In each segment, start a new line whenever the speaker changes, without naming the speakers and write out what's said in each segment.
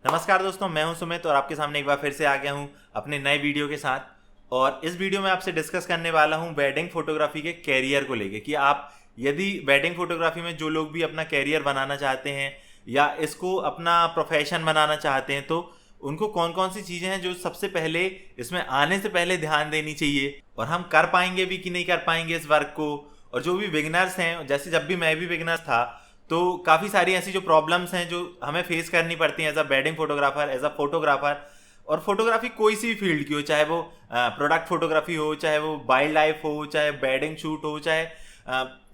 नमस्कार दोस्तों, मैं हूं सुमित और आपके सामने एक बार फिर से आ गया हूं अपने नए वीडियो के साथ। और इस वीडियो में आपसे डिस्कस करने वाला हूं वेडिंग फोटोग्राफी के कैरियर को लेके कि आप यदि वेडिंग फोटोग्राफी में जो लोग भी अपना कैरियर बनाना चाहते हैं या इसको अपना प्रोफेशन बनाना चाहते हैं तो उनको कौन कौन सी चीज़ें हैं जो सबसे पहले इसमें आने से पहले ध्यान देनी चाहिए और हम कर पाएंगे भी कि नहीं कर पाएंगे इस वर्क को। और जो भी बिगिनर्स हैं, जैसे जब भी मैं भी बिगिनर था तो काफ़ी सारी ऐसी जो प्रॉब्लम्स हैं जो हमें फेस करनी पड़ती हैं as a wedding photographer, as a photographer. और फोटोग्राफी कोई सी भी फील्ड की हो, चाहे वो प्रोडक्ट फोटोग्राफी हो, चाहे वो वाइल्ड लाइफ हो, चाहे वेडिंग शूट हो, चाहे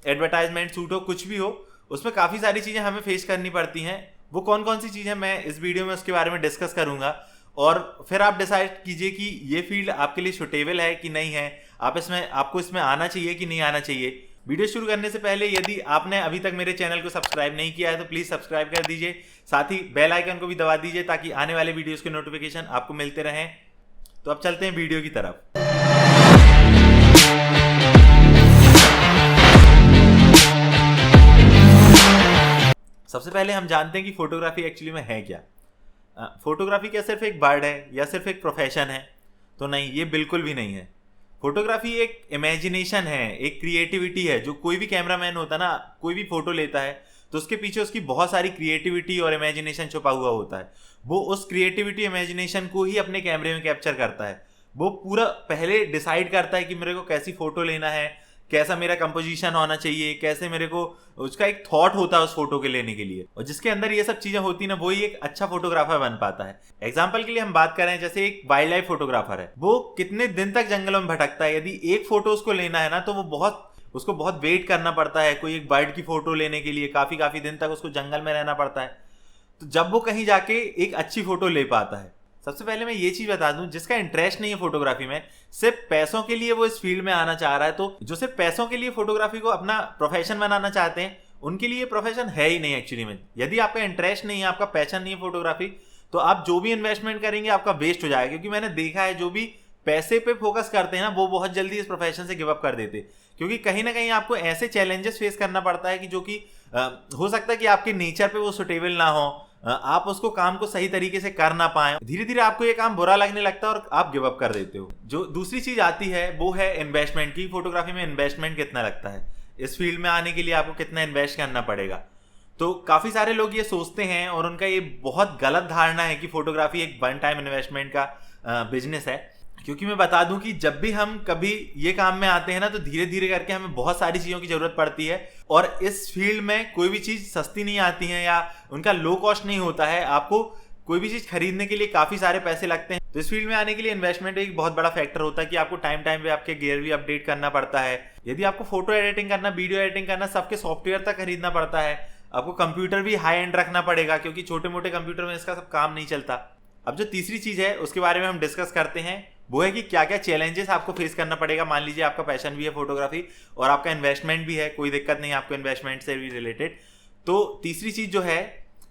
एडवर्टाइजमेंट शूट हो, कुछ भी हो, उसमें काफ़ी सारी चीज़ें हमें फेस करनी पड़ती हैं। वो कौन कौन सी चीज़ें मैं इस वीडियो में उसके बारे में डिस्कस करूँगा और फिर आप डिसाइड कीजिए कि ये फील्ड आपके लिए सुटेबल है कि नहीं है, आपको इसमें आना चाहिए कि नहीं आना चाहिए। वीडियो शुरू करने से पहले यदि आपने अभी तक मेरे चैनल को सब्सक्राइब नहीं किया है तो प्लीज़ सब्सक्राइब कर दीजिए, साथ ही बेल आइकन को भी दबा दीजिए ताकि आने वाले वीडियोस के नोटिफिकेशन आपको मिलते रहें। तो अब चलते हैं वीडियो की तरफ। सबसे पहले हम जानते हैं कि फोटोग्राफी एक्चुअली में है क्या। फोटोग्राफी क्या सिर्फ एक वर्ड है या सिर्फ एक प्रोफेशन है? तो नहीं, ये बिल्कुल भी नहीं है। फोटोग्राफी एक इमेजिनेशन है, एक क्रिएटिविटी है। जो कोई भी कैमरामैन होता है ना, कोई भी फोटो लेता है तो उसके पीछे उसकी बहुत सारी क्रिएटिविटी और इमेजिनेशन छुपा हुआ होता है। वो उस क्रिएटिविटी इमेजिनेशन को ही अपने कैमरे में कैप्चर करता है। वो पूरा पहले डिसाइड करता है कि मेरे को कैसी फोटो लेना है, कैसा मेरा कंपोजिशन होना चाहिए, कैसे मेरे को, उसका एक थॉट होता है उस फोटो के लेने के लिए। और जिसके अंदर ये सब चीजें होती ना, वही एक अच्छा फोटोग्राफर बन पाता है। एग्जाम्पल के लिए हम बात करें, जैसे एक वाइल्ड लाइफ फोटोग्राफर है, वो कितने दिन तक जंगलों में भटकता है। यदि एक फोटो उसको लेना है ना तो उसको बहुत वेट करना पड़ता है। कोई एक बर्ड की फोटो लेने के लिए काफी दिन तक उसको जंगल में रहना पड़ता है। तो जब वो कहीं जाके एक अच्छी फोटो ले पाता है, सबसे पहले मैं ये चीज बता दूं, जिसका इंटरेस्ट नहीं है फोटोग्राफी में, सिर्फ पैसों के लिए वो इस फील्ड में आना चाह रहा है, तो जो सिर्फ पैसों के लिए फोटोग्राफी को अपना प्रोफेशन बनाना चाहते हैं उनके लिए प्रोफेशन है ही नहीं एक्चुअली में। यदि आपका इंटरेस्ट नहीं है, आपका पैशन नहीं है फोटोग्राफी, तो आप जो भी इन्वेस्टमेंट करेंगे आपका वेस्ट हो जाएगा। क्योंकि मैंने देखा है जो भी पैसे पे फोकस करते हैं ना, वो बहुत जल्दी इस प्रोफेशन से गिव अप कर देते, क्योंकि कहीं ना कहीं आपको ऐसे चैलेंजेस फेस करना पड़ता है कि जो कि हो सकता है कि आपके नेचर पे वो सुटेबल ना हो, आप उसको काम को सही तरीके से कर ना पाए। धीरे धीरे आपको ये काम बुरा लगने लगता है और आप गिव अप कर देते हो। जो दूसरी चीज आती है वो है इन्वेस्टमेंट की। फोटोग्राफी में इन्वेस्टमेंट कितना लगता है, इस फील्ड में आने के लिए आपको कितना इन्वेस्ट करना पड़ेगा। तो काफी सारे लोग ये सोचते हैं और उनका ये बहुत गलत धारणा है कि फोटोग्राफी एक वन टाइम इन्वेस्टमेंट का बिजनेस है। क्योंकि मैं बता दूं कि जब भी हम कभी ये काम में आते हैं ना तो धीरे धीरे करके हमें बहुत सारी चीज़ों की ज़रूरत पड़ती है। और इस फील्ड में कोई भी चीज़ सस्ती नहीं आती है या उनका लो कॉस्ट नहीं होता है। आपको कोई भी चीज़ खरीदने के लिए काफ़ी सारे पैसे लगते हैं। तो इस फील्ड में आने के लिए इन्वेस्टमेंट एक बहुत बड़ा फैक्टर होता है कि आपको टाइम टाइम पे आपके गियर भी अपडेट करना पड़ता है। यदि आपको फोटो एडिटिंग करना, वीडियो एडिटिंग करना, सबके सॉफ्टवेयर तक खरीदना पड़ता है। आपको कंप्यूटर भी हाई एंड रखना पड़ेगा क्योंकि छोटे मोटे कंप्यूटर में इसका सब काम नहीं चलता। अब जो तीसरी चीज़ है उसके बारे में हम डिस्कस करते हैं, वो है कि क्या क्या चैलेंजेस आपको फेस करना पड़ेगा। मान लीजिए आपका पैशन भी है फोटोग्राफी और आपका इन्वेस्टमेंट भी है, कोई दिक्कत नहीं आपको इन्वेस्टमेंट से भी रिलेटेड। तो तीसरी चीज़ जो है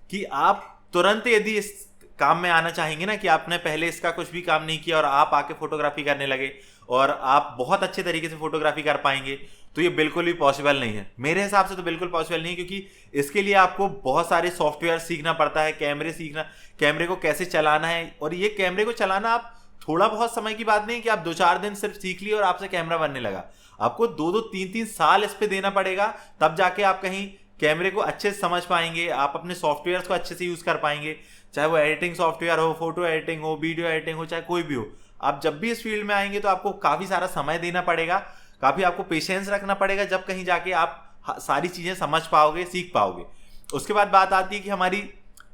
कि आप तुरंत यदि इस काम में आना चाहेंगे ना, कि आपने पहले इसका कुछ भी काम नहीं किया और आप आके फोटोग्राफी करने लगे और आप बहुत अच्छे तरीके से फोटोग्राफी कर पाएंगे, तो ये बिल्कुल भी पॉसिबल नहीं है। मेरे हिसाब से तो बिल्कुल पॉसिबल नहीं है, क्योंकि इसके लिए आपको बहुत सारे सॉफ्टवेयर सीखना पड़ता है, कैमरे को कैसे चलाना है। और ये कैमरे को चलाना आप थोड़ा बहुत समय की बात नहीं कि आप 2-4 दिन सिर्फ सीख लिए और आपसे कैमरा बनने लगा। आपको 2-2, 3-3 साल इस पे देना पड़ेगा, तब जाके आप कहीं कैमरे को अच्छे से समझ पाएंगे, आप अपने सॉफ्टवेयर को अच्छे से यूज कर पाएंगे। चाहे वो एडिटिंग सॉफ्टवेयर हो, फोटो एडिटिंग हो, वीडियो एडिटिंग हो, चाहे कोई भी हो। आप जब भी इस फील्ड में आएंगे तो आपको काफी सारा समय देना पड़ेगा, काफी आपको पेशेंस रखना पड़ेगा, जब कहीं जाके आप सारी चीजें समझ पाओगे, सीख पाओगे। उसके बाद बात आती है कि हमारी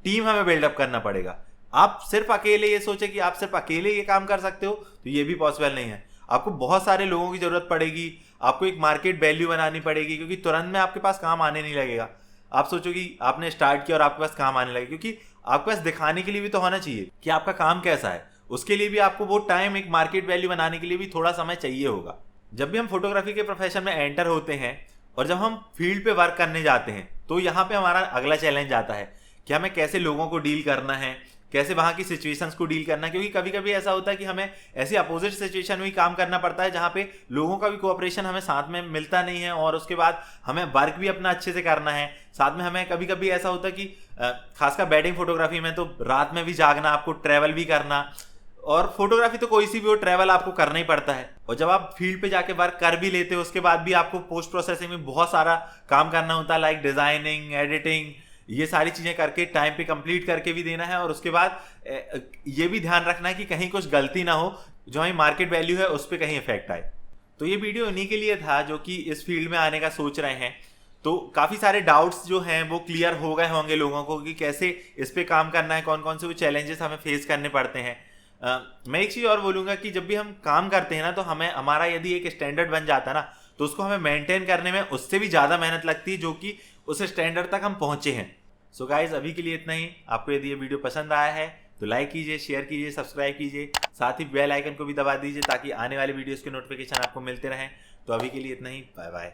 टीम हमें बिल्डअप करना पड़ेगा। आप सिर्फ अकेले ये सोचे कि आप सिर्फ अकेले ये काम कर सकते हो, तो ये भी पॉसिबल नहीं है। आपको बहुत सारे लोगों की जरूरत पड़ेगी, आपको एक मार्केट वैल्यू बनानी पड़ेगी, क्योंकि तुरंत में आपके पास काम आने नहीं लगेगा। आप सोचो कि आपने स्टार्ट किया और आपके पास काम आने लगे, क्योंकि आपके पास दिखाने के लिए भी तो होना चाहिए कि आपका काम कैसा है। उसके लिए भी आपको वो टाइम, एक मार्केट वैल्यू बनाने के लिए भी थोड़ा समय चाहिए होगा। जब भी हम फोटोग्राफी के प्रोफेशन में एंटर होते हैं और जब हम फील्ड पे वर्क करने जाते हैं, तो यहाँ पे हमारा अगला चैलेंज आता है कि हमें कैसे लोगों को डील करना है, कैसे वहाँ की सिचुएशंस को डील करना, क्योंकि कभी कभी ऐसा होता है कि हमें ऐसी अपोजिट सिचुएशन में ही काम करना पड़ता है जहाँ पे लोगों का भी कोऑपरेशन हमें साथ में मिलता नहीं है, और उसके बाद हमें वर्क भी अपना अच्छे से करना है। साथ में हमें कभी कभी ऐसा होता है कि खासकर वेडिंग फोटोग्राफी में तो रात में भी जागना, आपको ट्रैवल भी करना, और फोटोग्राफी तो कोई सी भी हो, ट्रैवल आपको करना ही पड़ता है। और जब आप फील्ड पे जाके वर्क कर भी लेते हो उसके बाद भी आपको पोस्ट प्रोसेसिंग में बहुत सारा काम करना होता है, लाइक डिजाइनिंग, एडिटिंग, ये सारी चीजें करके टाइम पे कंप्लीट करके भी देना है। और उसके बाद ये भी ध्यान रखना है कि कहीं कुछ गलती ना हो, जो हमारी मार्केट वैल्यू है उस पर कहीं इफेक्ट आए। तो ये वीडियो उन्हीं के लिए था जो कि इस फील्ड में आने का सोच रहे हैं। तो काफ़ी सारे डाउट्स जो हैं वो क्लियर हो गए होंगे लोगों को कि कैसे इस पे काम करना है, कौन कौन से वो चैलेंजेस हमें फेस करने पड़ते हैं। मैं एक चीज़ और बोलूँगा कि जब भी हम काम करते हैं ना, तो हमें हमारा यदि एक स्टैंडर्ड बन जाता है ना, तो उसको हमें मेंटेन करने में उससे भी ज़्यादा मेहनत लगती है जो कि उस स्टैंडर्ड तक हम पहुँचे हैं। सो गाइज, अभी के लिए इतना ही। आपको यदि ये वीडियो पसंद आया है तो लाइक कीजिए, शेयर कीजिए, सब्सक्राइब कीजिए, साथ ही बेल आइकन को भी दबा दीजिए ताकि आने वाले वीडियोज़ के नोटिफिकेशन आपको मिलते रहें। तो अभी के लिए इतना ही, बाय बाय।